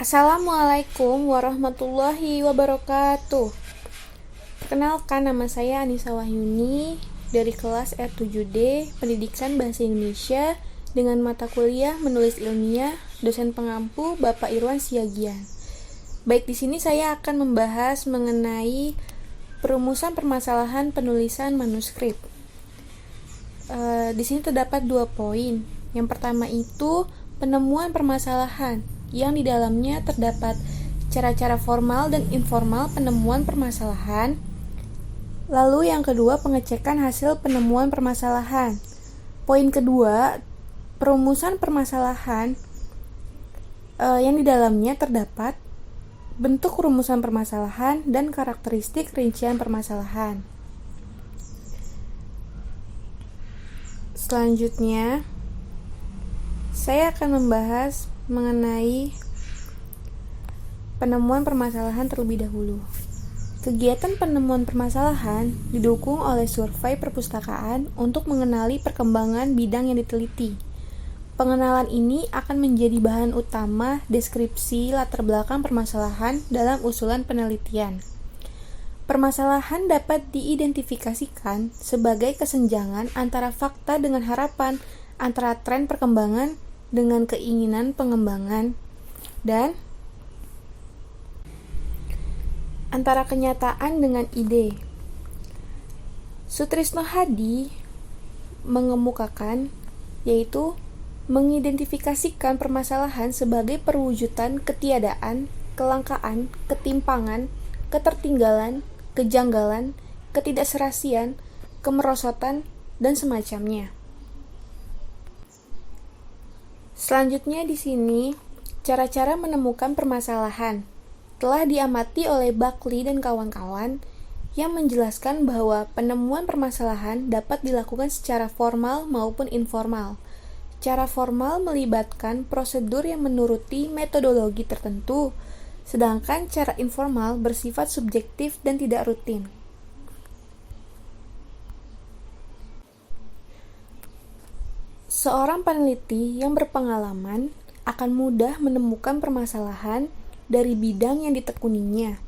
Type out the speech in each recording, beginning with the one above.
Assalamualaikum warahmatullahi wabarakatuh. Perkenalkan, nama saya Anissa Wahyuni dari kelas R7D Pendidikan Bahasa Indonesia dengan mata kuliah Menulis Ilmiah, dosen pengampu Bapak Irwan Siagian. Baik, di sini saya akan membahas mengenai perumusan permasalahan penulisan manuskrip. Di sini terdapat 2 poin. Yang pertama itu penemuan permasalahan, yang di dalamnya terdapat cara-cara formal dan informal penemuan permasalahan. Lalu yang kedua, pengecekan hasil penemuan permasalahan. Poin kedua, perumusan permasalahan yang di dalamnya terdapat bentuk rumusan permasalahan dan karakteristik rincian permasalahan. Selanjutnya, saya akan membahas mengenai penemuan permasalahan terlebih dahulu. Kegiatan penemuan permasalahan didukung oleh survei perpustakaan untuk mengenali perkembangan bidang yang diteliti. Pengenalan ini akan menjadi bahan utama deskripsi latar belakang permasalahan dalam usulan penelitian. Permasalahan dapat diidentifikasikan sebagai kesenjangan antara fakta dengan harapan, antara tren perkembangan dengan keinginan pengembangan, dan antara kenyataan dengan ide. Sutrisno Hadi mengemukakan, yaitu mengidentifikasikan permasalahan sebagai perwujudan ketiadaan, kelangkaan, ketimpangan, ketertinggalan, kejanggalan, ketidakserasian, kemerosotan, dan semacamnya. Selanjutnya di sini, cara-cara menemukan permasalahan telah diamati oleh Buckley dan kawan-kawan yang menjelaskan bahwa penemuan permasalahan dapat dilakukan secara formal maupun informal. Cara formal melibatkan prosedur yang menuruti metodologi tertentu, sedangkan cara informal bersifat subjektif dan tidak rutin. Seorang peneliti yang berpengalaman akan mudah menemukan permasalahan dari bidang yang ditekuninya.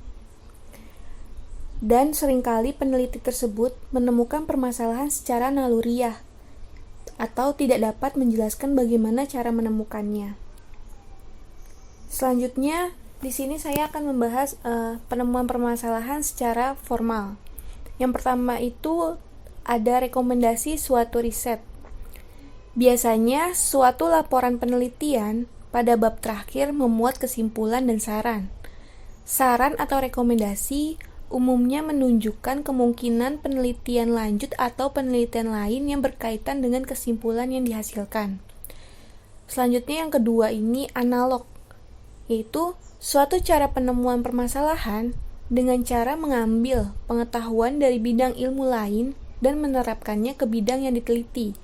Dan seringkali peneliti tersebut menemukan permasalahan secara naluriah atau tidak dapat menjelaskan bagaimana cara menemukannya. Selanjutnya, di sini saya akan membahas penemuan permasalahan secara formal. Yang pertama itu ada rekomendasi suatu riset. Biasanya, suatu laporan penelitian pada bab terakhir memuat kesimpulan dan saran. Saran atau rekomendasi umumnya menunjukkan kemungkinan penelitian lanjut atau penelitian lain yang berkaitan dengan kesimpulan yang dihasilkan. Selanjutnya yang kedua ini analog, yaitu suatu cara penemuan permasalahan dengan cara mengambil pengetahuan dari bidang ilmu lain dan menerapkannya ke bidang yang diteliti.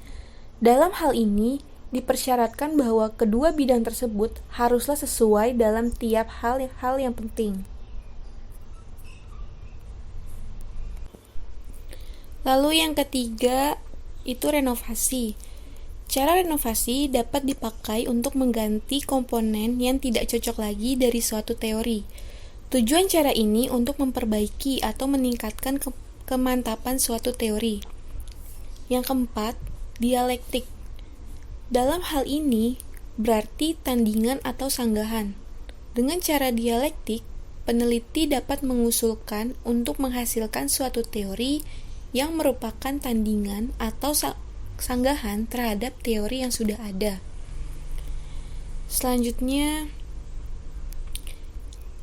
Dalam hal ini, dipersyaratkan bahwa kedua bidang tersebut haruslah sesuai dalam tiap hal yang penting. Lalu yang ketiga, itu renovasi. Cara renovasi dapat dipakai untuk mengganti komponen yang tidak cocok lagi dari suatu teori. Tujuan cara ini untuk memperbaiki atau meningkatkan kemantapan suatu teori. Yang keempat, dialektik. Dalam hal ini, berarti tandingan atau sanggahan. Dengan cara dialektik, peneliti dapat mengusulkan untuk menghasilkan suatu teori yang merupakan tandingan atau sanggahan terhadap teori yang sudah ada. Selanjutnya,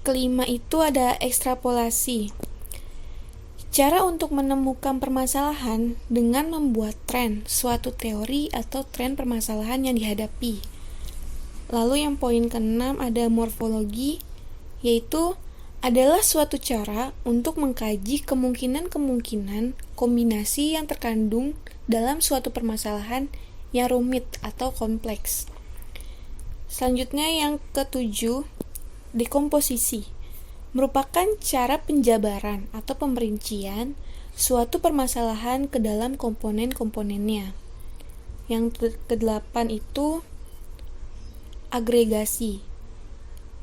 kelima itu ada ekstrapolasi. Cara untuk menemukan permasalahan dengan membuat tren suatu teori atau tren permasalahan yang dihadapi. Lalu yang poin ke-6 ada morfologi, yaitu adalah suatu cara untuk mengkaji kemungkinan-kemungkinan kombinasi yang terkandung dalam suatu permasalahan yang rumit atau kompleks. Selanjutnya yang ke-7, dekomposisi. Merupakan cara penjabaran atau pemerincian suatu permasalahan ke dalam komponen-komponennya. Yang ke-8 itu agregasi.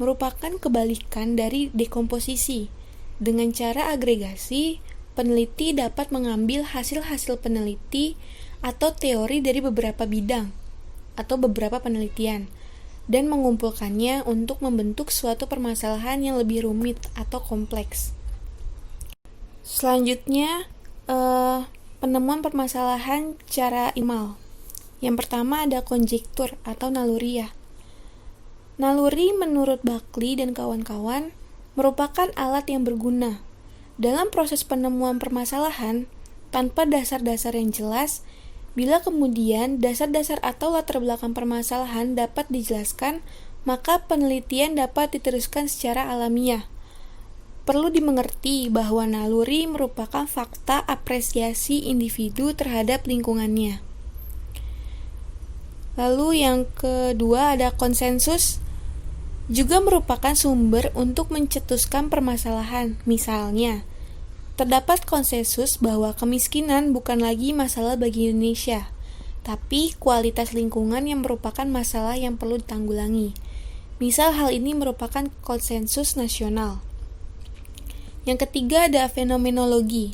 merupakan kebalikan dari dekomposisi. Dengan cara agregasi, peneliti dapat mengambil hasil-hasil peneliti atau teori dari beberapa bidang atau beberapa penelitian dan mengumpulkannya untuk membentuk suatu permasalahan yang lebih rumit atau kompleks. Selanjutnya, penemuan permasalahan cara ilmiah. Yang pertama ada konjektur atau naluriah. Naluri menurut Buckley dan kawan-kawan merupakan alat yang berguna dalam proses penemuan permasalahan tanpa dasar-dasar yang jelas. Bila kemudian dasar-dasar atau latar belakang permasalahan dapat dijelaskan, maka penelitian dapat diteruskan secara alamiah. Perlu dimengerti bahwa naluri merupakan fakta apresiasi individu terhadap lingkungannya. Lalu yang kedua ada konsensus, juga merupakan sumber untuk mencetuskan permasalahan. Misalnya, terdapat konsensus bahwa kemiskinan bukan lagi masalah bagi Indonesia, tapi kualitas lingkungan yang merupakan masalah yang perlu ditanggulangi. Misal hal ini merupakan konsensus nasional. Yang ketiga ada fenomenologi.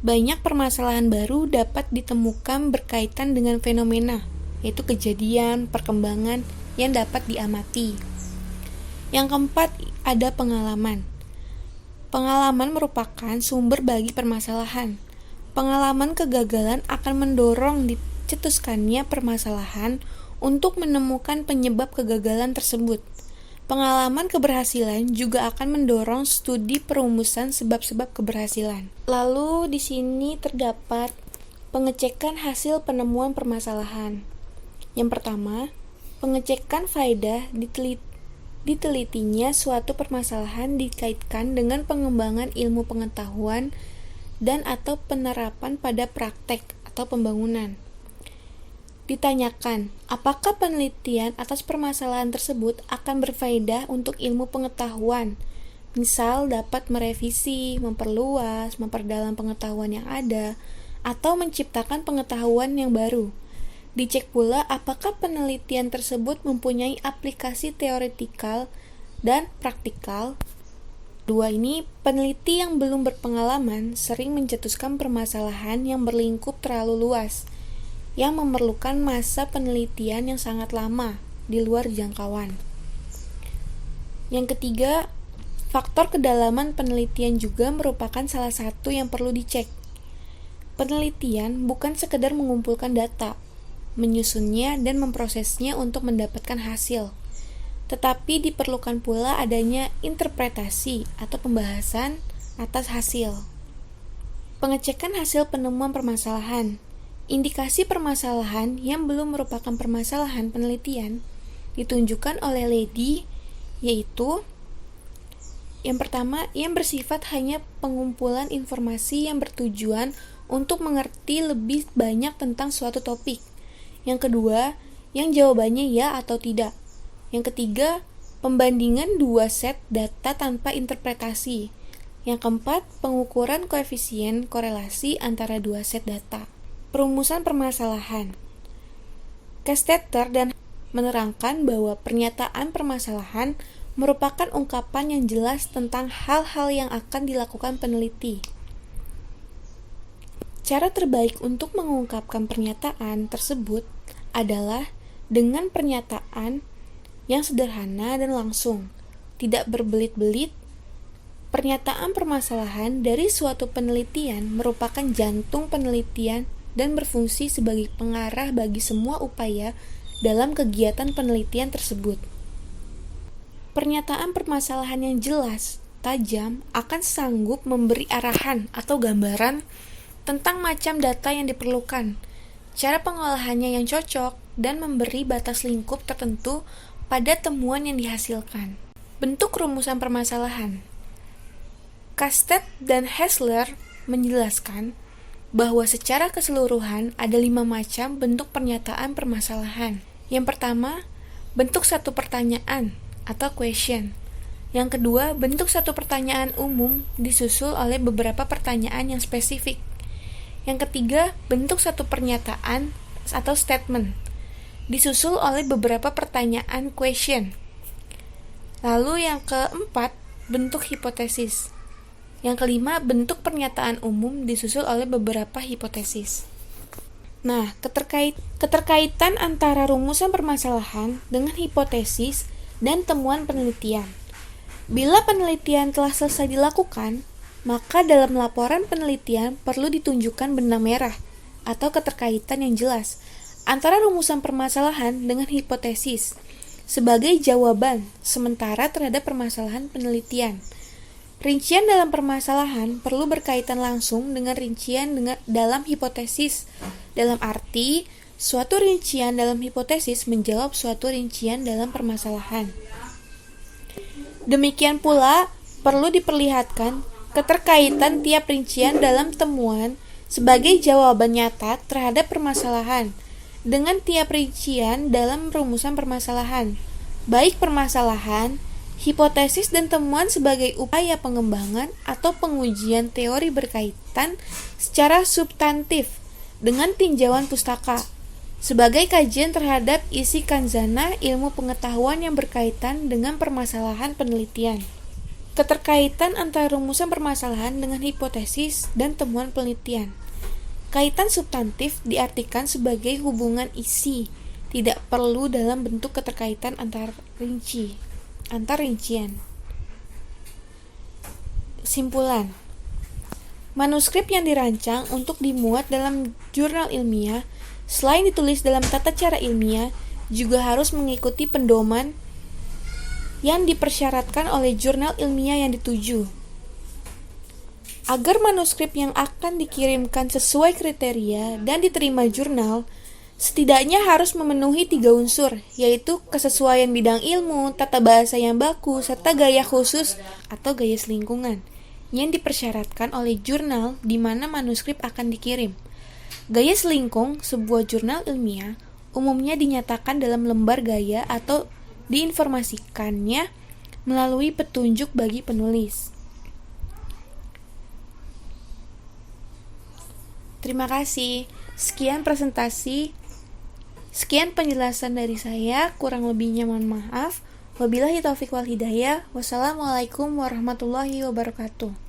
Banyak permasalahan baru dapat ditemukan berkaitan dengan fenomena, yaitu kejadian, perkembangan yang dapat diamati. Yang keempat ada pengalaman. Pengalaman merupakan sumber bagi permasalahan. Pengalaman kegagalan akan mendorong dicetuskannya permasalahan untuk menemukan penyebab kegagalan tersebut. Pengalaman keberhasilan juga akan mendorong studi perumusan sebab-sebab keberhasilan. Lalu di sini terdapat pengecekan hasil penemuan permasalahan. Yang pertama, pengecekan faedah ditelitinya suatu permasalahan dikaitkan dengan pengembangan ilmu pengetahuan dan atau penerapan pada praktek atau pembangunan. Ditanyakan, apakah penelitian atas permasalahan tersebut akan berfaedah untuk ilmu pengetahuan? Misal dapat merevisi, memperluas, memperdalam pengetahuan yang ada, atau menciptakan pengetahuan yang baru. Dicek pula apakah penelitian tersebut mempunyai aplikasi teoretikal dan praktikal. Dua ini, peneliti yang belum berpengalaman sering mencetuskan permasalahan yang berlingkup terlalu luas, yang memerlukan masa penelitian yang sangat lama di luar jangkauan. Yang ketiga, faktor kedalaman penelitian juga merupakan salah satu yang perlu dicek. Penelitian bukan sekedar mengumpulkan data, menyusunnya dan memprosesnya untuk mendapatkan hasil, tetapi diperlukan pula adanya interpretasi atau pembahasan atas hasil. Pengecekan hasil penemuan permasalahan. Indikasi permasalahan yang belum merupakan permasalahan penelitian ditunjukkan oleh Lady, yaitu yang pertama, yang bersifat hanya pengumpulan informasi yang bertujuan untuk mengerti lebih banyak tentang suatu topik. Yang kedua, yang jawabannya ya atau tidak. Yang ketiga, pembandingan dua set data tanpa interpretasi. Yang keempat, pengukuran koefisien korelasi antara dua set data. Perumusan permasalahan. Castetter dan menerangkan bahwa pernyataan permasalahan merupakan ungkapan yang jelas tentang hal-hal yang akan dilakukan peneliti. Cara terbaik untuk mengungkapkan pernyataan tersebut adalah dengan pernyataan yang sederhana dan langsung, tidak berbelit-belit. Pernyataan permasalahan dari suatu penelitian merupakan jantung penelitian dan berfungsi sebagai pengarah bagi semua upaya dalam kegiatan penelitian tersebut. Pernyataan permasalahan yang jelas, tajam, akan sanggup memberi arahan atau gambaran tentang macam data yang diperlukan, cara pengolahannya yang cocok, dan memberi batas lingkup tertentu pada temuan yang dihasilkan. Bentuk rumusan permasalahan. Kastet dan Hessler menjelaskan bahwa secara keseluruhan ada 5 macam bentuk pernyataan permasalahan. Yang pertama, bentuk satu pertanyaan atau question. Yang kedua, bentuk satu pertanyaan umum disusul oleh beberapa pertanyaan yang spesifik. Yang ketiga, bentuk satu pernyataan atau statement disusul oleh beberapa pertanyaan question. Lalu yang keempat, bentuk hipotesis. Yang kelima, bentuk pernyataan umum disusul oleh beberapa hipotesis. Nah, keterkaitan antara rumusan permasalahan dengan hipotesis dan temuan penelitian. Bila penelitian telah selesai dilakukan, maka dalam laporan penelitian perlu ditunjukkan benang merah atau keterkaitan yang jelas antara rumusan permasalahan dengan hipotesis sebagai jawaban sementara terhadap permasalahan penelitian. Rincian dalam permasalahan perlu berkaitan langsung dengan rincian dalam hipotesis. Dalam arti, suatu rincian dalam hipotesis menjawab suatu rincian dalam permasalahan. Demikian pula, perlu diperlihatkan keterkaitan tiap rincian dalam temuan sebagai jawaban nyata terhadap permasalahan dengan tiap rincian dalam rumusan permasalahan, baik permasalahan, hipotesis dan temuan sebagai upaya pengembangan atau pengujian teori berkaitan secara substantif dengan tinjauan pustaka, sebagai kajian terhadap isi kanzana ilmu pengetahuan yang berkaitan dengan permasalahan penelitian. Keterkaitan antara rumusan permasalahan dengan hipotesis dan temuan penelitian. Kaitan substantif diartikan sebagai hubungan isi, tidak perlu dalam bentuk keterkaitan antar rincian. Simpulan. Manuskrip yang dirancang untuk dimuat dalam jurnal ilmiah, selain ditulis dalam tata cara ilmiah, juga harus mengikuti pedoman yang dipersyaratkan oleh jurnal ilmiah yang dituju. Agar manuskrip yang akan dikirimkan sesuai kriteria dan diterima jurnal, setidaknya harus memenuhi 3 unsur, yaitu kesesuaian bidang ilmu, tata bahasa yang baku, serta gaya khusus atau gaya selingkungan yang dipersyaratkan oleh jurnal di mana manuskrip akan dikirim. Gaya selingkung sebuah jurnal ilmiah umumnya dinyatakan dalam lembar gaya atau diinformasikannya melalui petunjuk bagi penulis. Terima kasih. Sekian penjelasan dari saya, kurang lebihnya mohon maaf. Wabillahi taufiq wal hidayah. Wassalamualaikum warahmatullahi wabarakatuh.